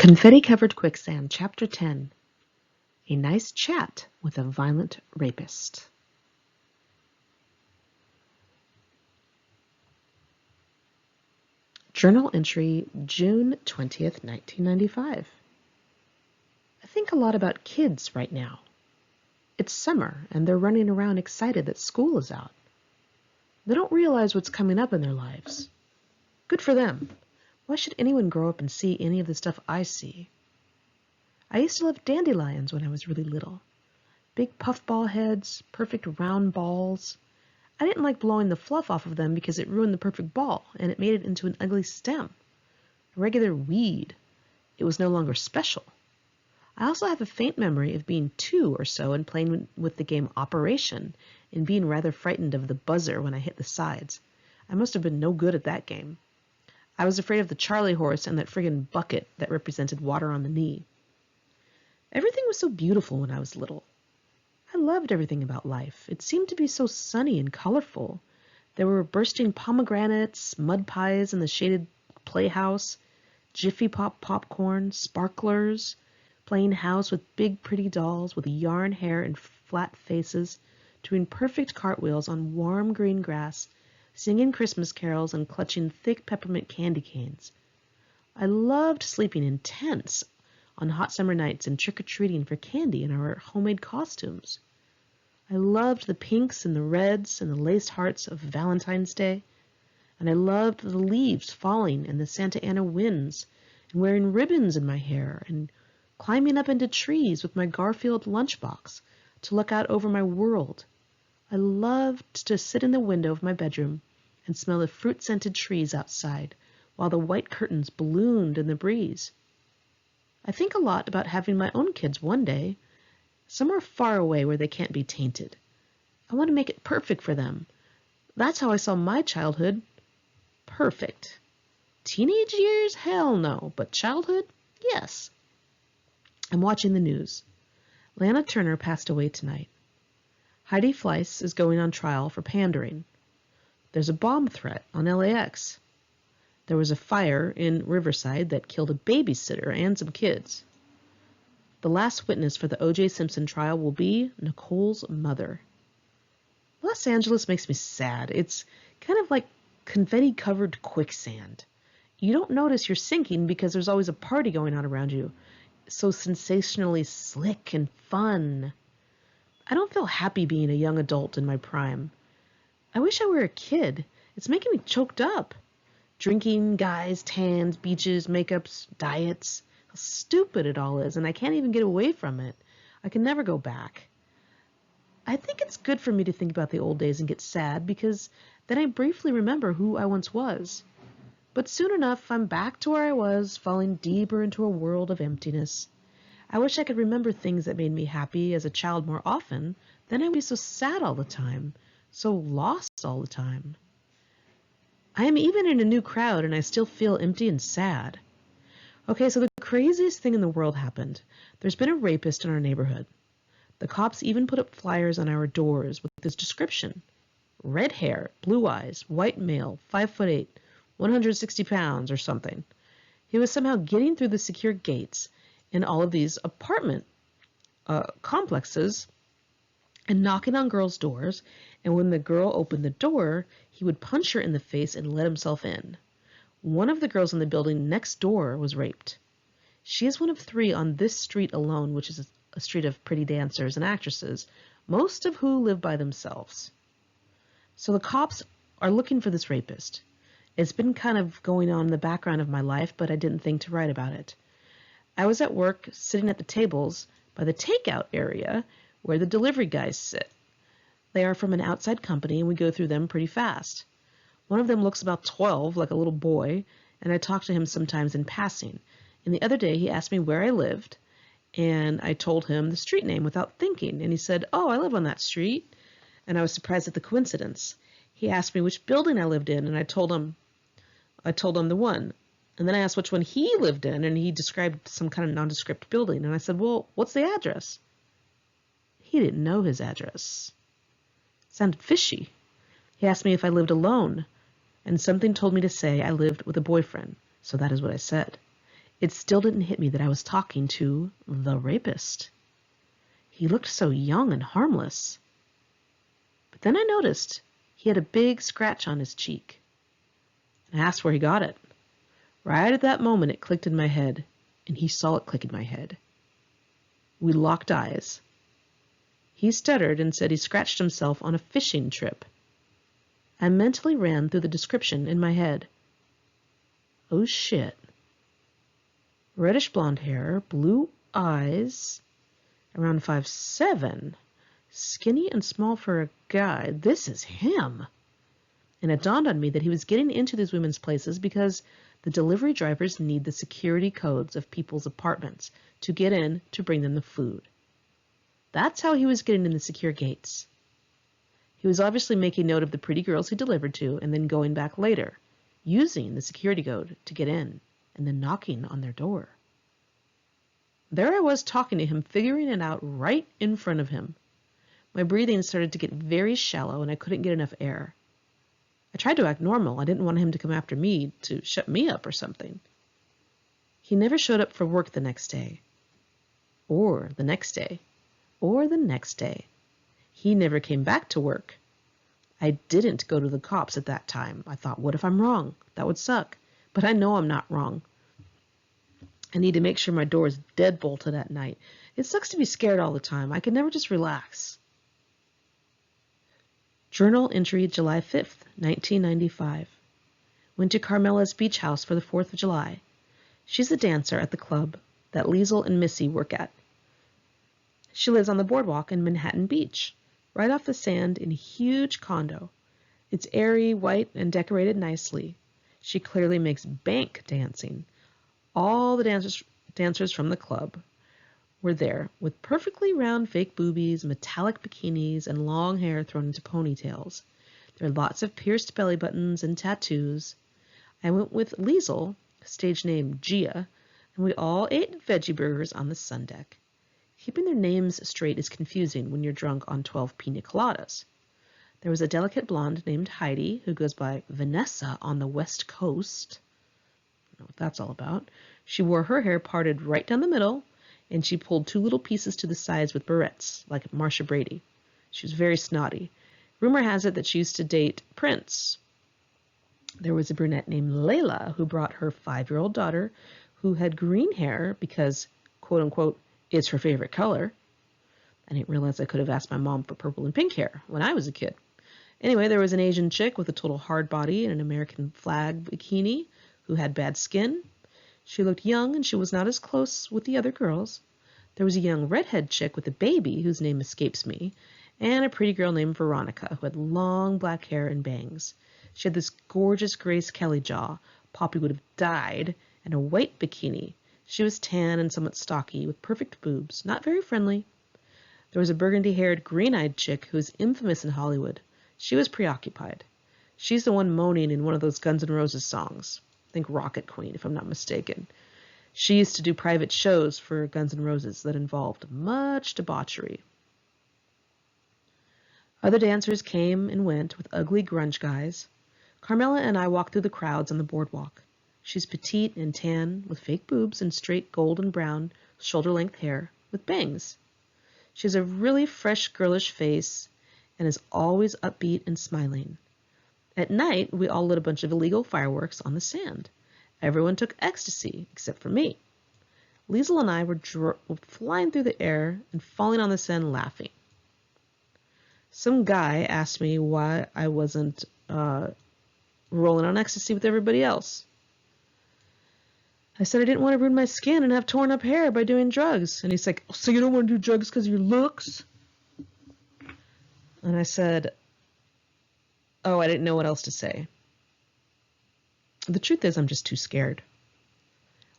Confetti-Covered Quicksand, Chapter 10. A Nice Chat with a Violent Rapist. Journal entry, June 20th, 1995. I think a lot about kids right now. It's summer, and they're running around excited that school is out. They don't realize what's coming up in their lives. Good for them. Why should anyone grow up and see any of the stuff I see? I used to love dandelions when I was really little. Big puffball heads, perfect round balls. I didn't like blowing the fluff off of them because it ruined the perfect ball, and it made it into an ugly stem. A regular weed. It was no longer special. I also have a faint memory of being 2 or so and playing with the game Operation, and being rather frightened of the buzzer when I hit the sides. I must have been no good at that game. I was afraid of the Charlie horse and that friggin' bucket that represented water on the knee. Everything was so beautiful when I was little. I loved everything about life. It seemed to be so sunny and colorful. There were bursting pomegranates, mud pies in the shaded playhouse, Jiffy Pop popcorn, sparklers, playing house with big pretty dolls with yarn hair and flat faces, doing perfect cartwheels on warm green grass, singing Christmas carols and clutching thick peppermint candy canes. I loved sleeping in tents on hot summer nights and trick-or-treating for candy in our homemade costumes. I loved the pinks and the reds and the laced hearts of Valentine's Day, and I loved the leaves falling and the Santa Ana winds, and wearing ribbons in my hair, and climbing up into trees with my Garfield lunchbox to look out over my world. I loved to sit in the window of my bedroom and smell the fruit-scented trees outside while the white curtains ballooned in the breeze. I think a lot about having my own kids one day, somewhere far away where they can't be tainted. I want to make it perfect for them. That's how I saw my childhood. Perfect. Teenage years? Hell no. But childhood? Yes. I'm watching the news. Lana Turner passed away tonight. Heidi Fleiss is going on trial for pandering. There's a bomb threat on LAX. There was a fire in Riverside that killed a babysitter and some kids. The last witness for the O.J. Simpson trial will be Nicole's mother. Los Angeles makes me sad. It's kind of like confetti-covered quicksand. You don't notice you're sinking because there's always a party going on around you. So sensationally slick and fun. I don't feel happy being a young adult in my prime. I wish I were a kid. It's making me choked up. Drinking, guys, tans, beaches, makeups, diets. How stupid it all is, and I can't even get away from it. I can never go back. I think it's good for me to think about the old days and get sad, because then I briefly remember who I once was. But soon enough, I'm back to where I was, falling deeper into a world of emptiness. I wish I could remember things that made me happy as a child more often. Then I would be so sad all the time, so lost all the time. I am even in a new crowd, and I still feel empty and sad. Okay, so the craziest thing in the world happened. There's been a rapist in our neighborhood. The cops even put up flyers on our doors with this description. Red hair, blue eyes, white male, 5'8", 160 pounds or something. He was somehow getting through the secure gates in all of these apartment complexes and knocking on girls' doors, and when the girl opened the door, he would punch her in the face and let himself in. One of the girls in the building next door was raped. She is one of 3 on this street alone, which is a street of pretty dancers and actresses, most of who live by themselves. So the cops are looking for this rapist. It's been kind of going on in the background of my life, but I didn't think to write about it. I was at work, sitting at the tables by the takeout area where the delivery guys sit. They are from an outside company, and we go through them pretty fast. One of them looks about 12, like a little boy, and I talk to him sometimes in passing. And the other day he asked me where I lived, and I told him the street name without thinking, and he said, "Oh, I live on that street." And I was surprised at the coincidence. He asked me which building I lived in, and I told him the one. And then I asked which one he lived in, and he described some kind of nondescript building. And I said, "Well, what's the address?" He didn't know his address. It sounded fishy. He asked me if I lived alone, and something told me to say I lived with a boyfriend, so that is what I said. It still didn't hit me that I was talking to the rapist. He looked so young and harmless. But then I noticed he had a big scratch on his cheek. I asked where he got it. Right at that moment, it clicked in my head, and he saw it click in my head. We locked eyes. He stuttered and said he scratched himself on a fishing trip. I mentally ran through the description in my head. Oh shit. Reddish blonde hair, blue eyes, around 5'7", skinny and small for a guy. This is him. And it dawned on me that he was getting into these women's places because the delivery drivers need the security codes of people's apartments to get in to bring them the food. That's how he was getting in the secure gates. He was obviously making note of the pretty girls he delivered to and then going back later, using the security code to get in and then knocking on their door. There I was talking to him, figuring it out right in front of him. My breathing started to get very shallow and I couldn't get enough air. I tried to act normal. I didn't want him to come after me to shut me up or something. He never showed up for work the next day. Or the next day. Or the next day. He never came back to work. I didn't go to the cops at that time. I thought, what if I'm wrong? That would suck. But I know I'm not wrong. I need to make sure my door is dead bolted at night. It sucks to be scared all the time. I can never just relax. Journal entry July 5th, 1995. Went to Carmela's beach house for the 4th of July. She's a dancer at the club that Liesl and Missy work at. She lives on the boardwalk in Manhattan Beach, right off the sand in a huge condo. It's airy, white, and decorated nicely. She clearly makes bank dancing. All the dancers from the club were there with perfectly round fake boobies, metallic bikinis, and long hair thrown into ponytails. There are lots of pierced belly buttons and tattoos. I went with Liesl, stage name Gia, and we all ate veggie burgers on the sun deck. Keeping their names straight is confusing when you're drunk on 12 pina coladas. There was a delicate blonde named Heidi, who goes by Vanessa on the West Coast. I don't know what that's all about. She wore her hair parted right down the middle, and she pulled 2 little pieces to the sides with barrettes, like Marcia Brady. She was very snotty. Rumor has it that she used to date Prince. There was a brunette named Layla who brought her 5-year-old daughter, who had green hair because, quote-unquote, it's her favorite color. I didn't realize I could have asked my mom for purple and pink hair when I was a kid. Anyway, there was an Asian chick with a total hard body and an American flag bikini who had bad skin. She looked young, and she was not as close with the other girls. There was a young redhead chick with a baby, whose name escapes me, and a pretty girl named Veronica, who had long black hair and bangs. She had this gorgeous Grace Kelly jaw. Poppy would have died, and a white bikini. She was tan and somewhat stocky, with perfect boobs, not very friendly. There was a burgundy-haired, green-eyed chick who was infamous in Hollywood. She was preoccupied. She's the one moaning in one of those Guns N' Roses songs. I think Rocket Queen, if I'm not mistaken. She used to do private shows for Guns N' Roses that involved much debauchery. Other dancers came and went with ugly grunge guys. Carmela and I walked through the crowds on the boardwalk. She's petite and tan, with fake boobs and straight gold and brown, shoulder-length hair, with bangs. She has a really fresh, girlish face and is always upbeat and smiling. At night, we all lit a bunch of illegal fireworks on the sand. Everyone took ecstasy, except for me. Liesl and I were flying through the air and falling on the sand laughing. Some guy asked me why I wasn't rolling on ecstasy with everybody else. I said I didn't want to ruin my skin and have torn up hair by doing drugs. And he's like, oh, so you don't want to do drugs because of your looks? And I said, oh, I didn't know what else to say. The truth is, I'm just too scared.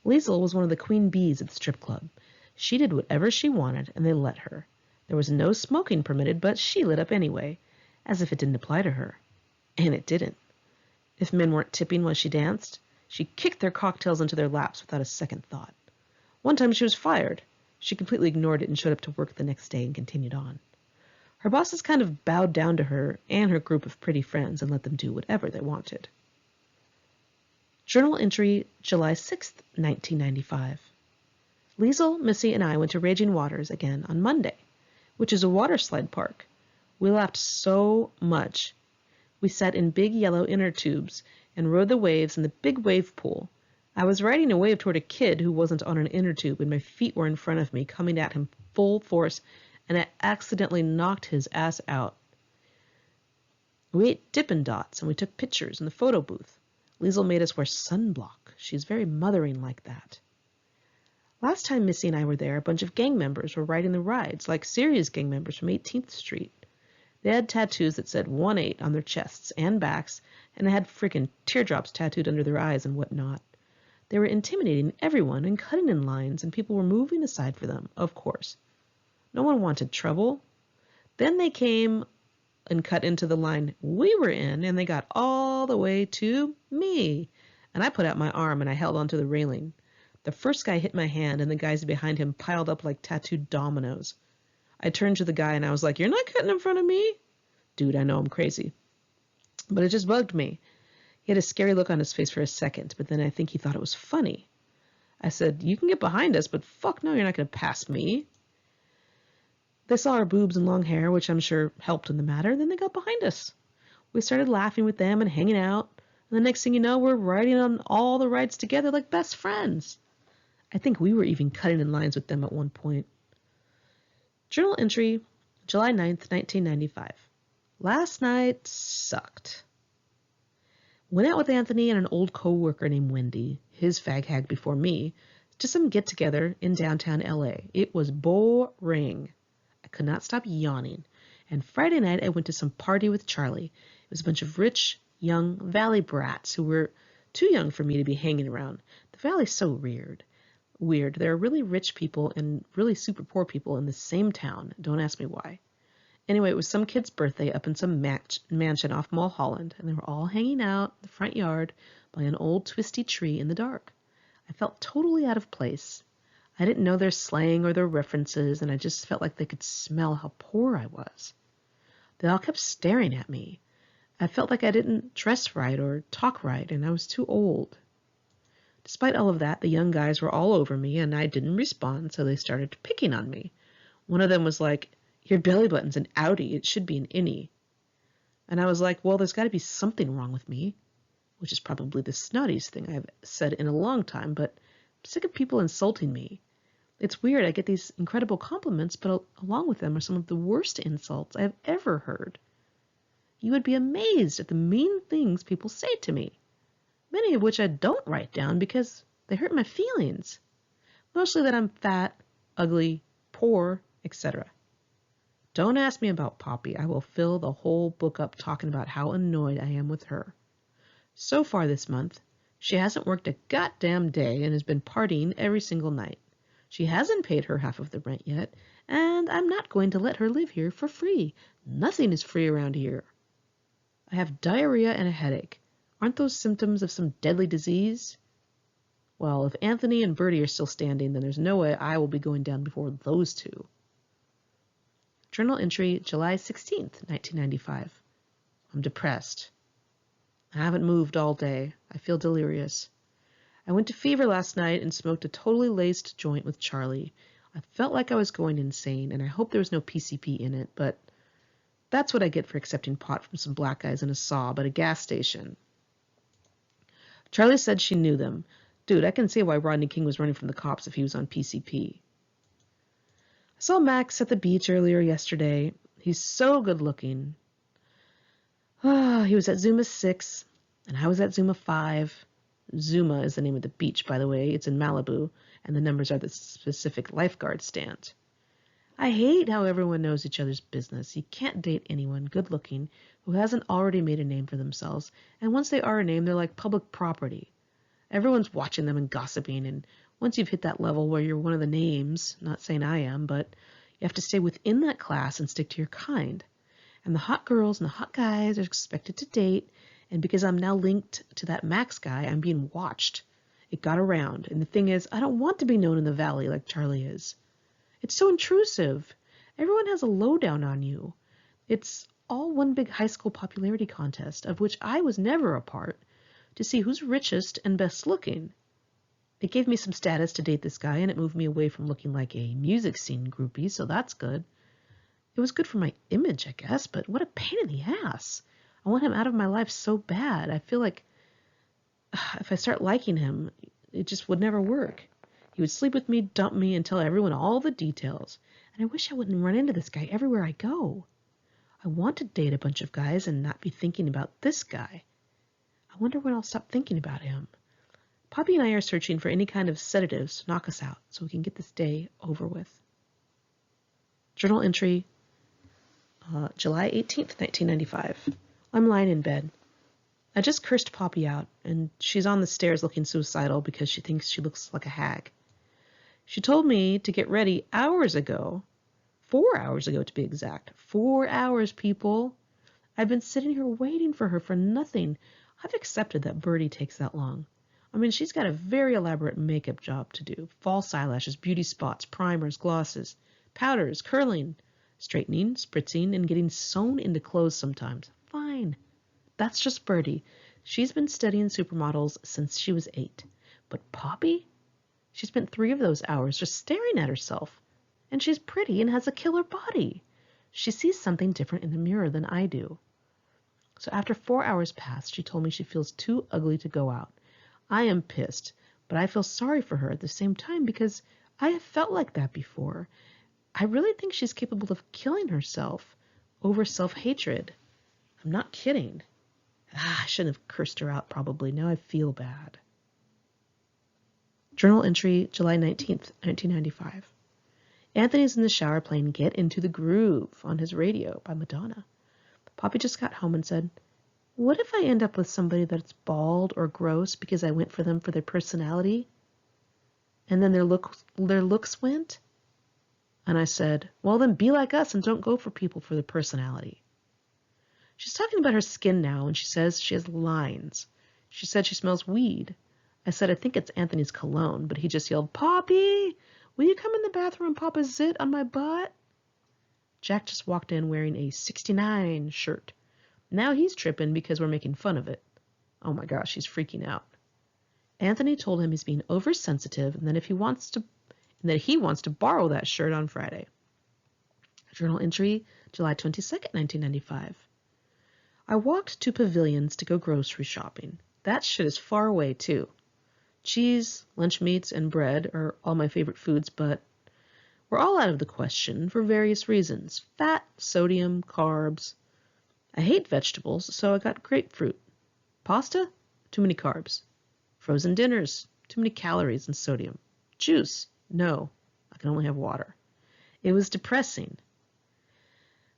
Liesl was one of the queen bees at the strip club. She did whatever she wanted, and they let her. There was no smoking permitted, but she lit up anyway, as if it didn't apply to her. And it didn't. If men weren't tipping while she danced, she kicked their cocktails into their laps without a second thought. One time she was fired. She completely ignored it and showed up to work the next day and continued on. Her bosses kind of bowed down to her and her group of pretty friends and let them do whatever they wanted. Journal entry July 6th, 1995. Liesel, Missy, and I went to Raging Waters again on Monday, which is a water slide park. We laughed so much. We sat in big yellow inner tubes and rode the waves in the big wave pool. I was riding a wave toward a kid who wasn't on an inner tube, and my feet were in front of me, coming at him full force, and I accidentally knocked his ass out. We ate Dippin' Dots, and we took pictures in the photo booth. Liesel made us wear sunblock. She's very mothering like that. Last time Missy and I were there, a bunch of gang members were riding the rides, like serious gang members from 18th Street. They had tattoos that said 1-8 on their chests and backs, and they had frickin' teardrops tattooed under their eyes and whatnot. They were intimidating everyone and cutting in lines, and people were moving aside for them, of course. No one wanted trouble. Then they came and cut into the line we were in, and they got all the way to me. And I put out my arm and I held onto the railing. The first guy hit my hand, and the guys behind him piled up like tattooed dominoes. I turned to the guy and I was like, "You're not cutting in front of me?" Dude, I know I'm crazy. But it just bugged me. He had a scary look on his face for a second, but then I think he thought it was funny. I said, "You can get behind us, but fuck no, you're not going to pass me." They saw our boobs and long hair, which I'm sure helped in the matter. Then they got behind us. We started laughing with them and hanging out. And the next thing you know, we're riding on all the rides together like best friends. I think we were even cutting in lines with them at one point. Journal entry, July 9th, 1995. Last night sucked. Went out with Anthony and an old co-worker named Wendy, his fag hag before me, to some get-together in downtown LA. It was boring. I could not stop yawning. And Friday night I went to some party with Charlie. It was a bunch of rich, young valley brats who were too young for me to be hanging around. The valley's so weird. There are really rich people and really super poor people in the same town. Don't ask me why. Anyway, it was some kid's birthday up in some mansion off Mulholland, and they were all hanging out in the front yard by an old twisty tree in the dark. I felt totally out of place. I didn't know their slang or their references, and I just felt like they could smell how poor I was. They all kept staring at me. I felt like I didn't dress right or talk right, and I was too old. Despite all of that, the young guys were all over me, and I didn't respond, so they started picking on me. One of them was like, "Your belly button's an outie. It should be an innie." And I was like, well, there's got to be something wrong with me, which is probably the snottiest thing I've said in a long time, but I'm sick of people insulting me. It's weird. I get these incredible compliments, but along with them are some of the worst insults I've ever heard. You would be amazed at the mean things people say to me, many of which I don't write down because they hurt my feelings. Mostly that I'm fat, ugly, poor, etc. Don't ask me about Poppy. I will fill the whole book up talking about how annoyed I am with her. So far this month, she hasn't worked a goddamn day and has been partying every single night. She hasn't paid her half of the rent yet, and I'm not going to let her live here for free. Nothing is free around here. I have diarrhea and a headache. Aren't those symptoms of some deadly disease? Well, if Anthony and Bertie are still standing, then there's no way I will be going down before those two. Journal entry, July 16th, 1995. I'm depressed. I haven't moved all day. I feel delirious. I went to Fever last night and smoked a totally laced joint with Charlie. I felt like I was going insane, and I hope there was no PCP in it, but that's what I get for accepting pot from some black guys in a Saab at a gas station. Charlie said she knew them. Dude, I can see why Rodney King was running from the cops if he was on PCP. I saw Max at the beach earlier yesterday. He's so good looking. He was at Zuma 6, and I was at Zuma 5. Zuma is the name of the beach, by the way. It's in Malibu, and the numbers are the specific lifeguard stand. I hate how everyone knows each other's business. You can't date anyone good-looking who hasn't already made a name for themselves, and once they are a name, they're like public property. Everyone's watching them and gossiping, and once you've hit that level where you're one of the names, not saying I am, but you have to stay within that class and stick to your kind. And the hot girls and the hot guys are expected to date, and because I'm now linked to that Max guy, I'm being watched. It got around, and the thing is, I don't want to be known in the valley like Charlie is. It's so intrusive. Everyone has a lowdown on you. It's all one big high school popularity contest, of which I was never a part, to see who's richest and best looking. It gave me some status to date this guy, and it moved me away from looking like a music scene groupie, so that's good. It was good for my image, I guess, but what a pain in the ass. I want him out of my life so bad. I feel like if I start liking him, it just would never work. He would sleep with me, dump me, and tell everyone all the details. And I wish I wouldn't run into this guy everywhere I go. I want to date a bunch of guys and not be thinking about this guy. I wonder when I'll stop thinking about him. Poppy and I are searching for any kind of sedatives to knock us out so we can get this day over with. Journal entry, July 18th, 1995. I'm lying in bed. I just cursed Poppy out, and she's on the stairs looking suicidal because she thinks she looks like a hag. She told me to get ready hours ago. 4 hours ago, to be exact. 4 hours, people. I've been sitting here waiting for her for nothing. I've accepted that Birdie takes that long. I mean, she's got a very elaborate makeup job to do. False eyelashes, beauty spots, primers, glosses, powders, curling, straightening, spritzing, and getting sewn into clothes sometimes. Fine. That's just Birdie. She's been studying supermodels since she was 8. But Poppy? She spent 3 of those hours just staring at herself. And she's pretty and has a killer body. She sees something different in the mirror than I do. So after 4 hours passed, she told me she feels too ugly to go out. I am pissed, but I feel sorry for her at the same time because I have felt like that before. I really think she's capable of killing herself over self-hatred. I'm not kidding. I shouldn't have cursed her out probably. Now I feel bad. Journal entry, July 19th, 1995. Anthony's in the shower playing Get Into the Groove on his radio by Madonna. Poppy just got home and said, "What if I end up with somebody that's bald or gross because I went for them for their personality? And then their looks went?" And I said, "Well, then be like us and don't go for people for their personality." She's talking about her skin now, and she says she has lines. She said she smells weed. I said, I think it's Anthony's cologne, but he just yelled, "Poppy, will you come in the bathroom and pop a zit on my butt?" Jack just walked in wearing a 69 shirt. Now he's tripping because we're making fun of it. Oh my gosh, he's freaking out. Anthony told him he's being oversensitive and that he wants to borrow that shirt on Friday. Journal entry, July 22nd, 1995. I walked to Pavilions to go grocery shopping. That shit is far away, too. Cheese, lunch meats, and bread are all my favorite foods, but we're all out of the question for various reasons. Fat, sodium, carbs. I hate vegetables, so I got grapefruit. Pasta? Too many carbs. Frozen dinners? Too many calories and sodium. Juice? No, I can only have water. It was depressing.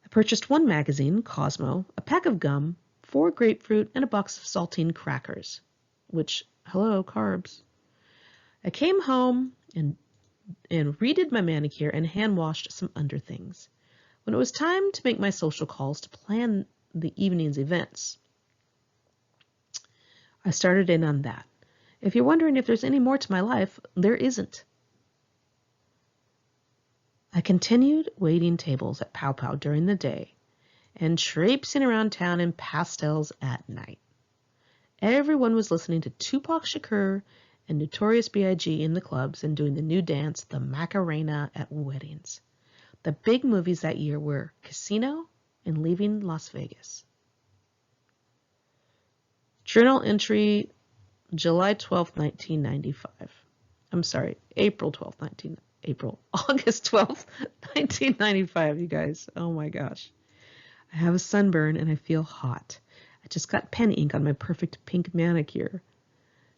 I purchased 1 magazine, Cosmo, a pack of gum, 4 grapefruit, and a box of saltine crackers. Which, hello, carbs. I came home and redid my manicure and hand-washed some underthings. When it was time to make my social calls to plan the evening's events, I started in on that. If you're wondering if there's any more to my life, there isn't. I continued waiting tables at Pow Pow during the day and traipsing around town in pastels at night. Everyone was listening to Tupac Shakur and Notorious B.I.G. in the clubs and doing the new dance, the Macarena, at weddings. The big movies that year were Casino and Leaving Las Vegas. Journal entry, July 12th, 1995. I'm sorry, August 12th, 1995, you guys. Oh my gosh. I have a sunburn and I feel hot. I just got pen ink on my perfect pink manicure.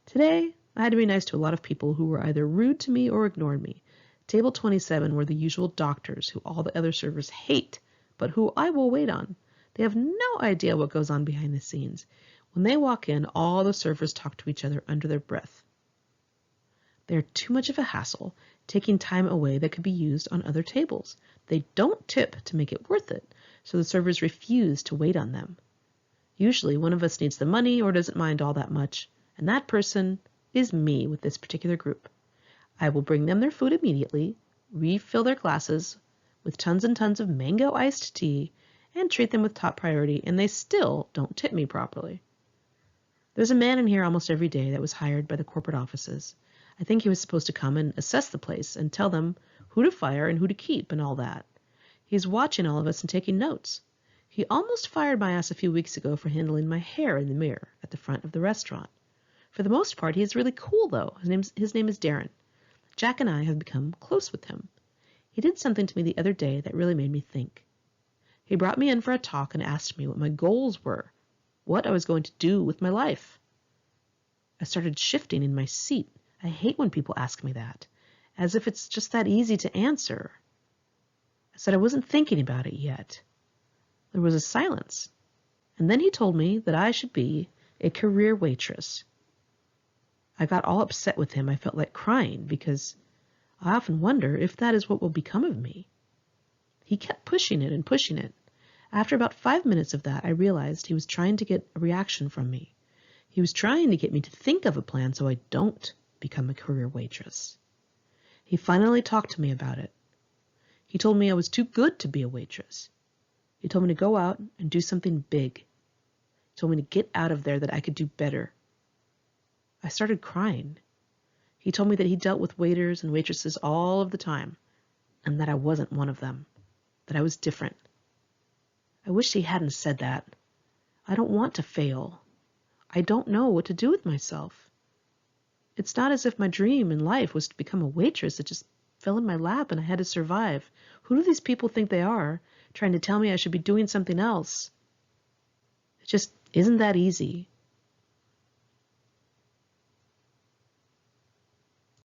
Today, I had to be nice to a lot of people who were either rude to me or ignored me. Table 27 were the usual doctors who all the other servers hate, but who I will wait on. They have no idea what goes on behind the scenes. When they walk in, all the servers talk to each other under their breath. They're too much of a hassle, taking time away that could be used on other tables. They don't tip to make it worth it, so the servers refuse to wait on them. Usually, one of us needs the money or doesn't mind all that much, and that person is me with this particular group. I will bring them their food immediately, refill their glasses with tons and tons of mango iced tea, and treat them with top priority, and they still don't tip me properly. There's a man in here almost every day that was hired by the corporate offices. I think he was supposed to come and assess the place and tell them who to fire and who to keep and all that. He's watching all of us and taking notes. He almost fired my ass a few weeks ago for handling my hair in the mirror at the front of the restaurant. For the most part, he is really cool, though. His name is Darren. Jack and I have become close with him. He did something to me the other day that really made me think. He brought me in for a talk and asked me what my goals were, what I was going to do with my life. I started shifting in my seat. I hate when people ask me that, as if it's just that easy to answer. I said I wasn't thinking about it yet. There was a silence, and then he told me that I should be a career waitress. I got all upset with him. I felt like crying because I often wonder if that is what will become of me. He kept pushing it and pushing it. After about 5 minutes of that, I realized he was trying to get a reaction from me. He was trying to get me to think of a plan so I don't become a career waitress. He finally talked to me about it. He told me I was too good to be a waitress. He told me to go out and do something big. He told me to get out of there, that I could do better. I started crying. He told me that he dealt with waiters and waitresses all of the time, and that I wasn't one of them, that I was different. I wish he hadn't said that. I don't want to fail. I don't know what to do with myself. It's not as if my dream in life was to become a waitress. It just fell in my lap and I had to survive. Who do these people think they are, trying to tell me I should be doing something else? It just isn't that easy.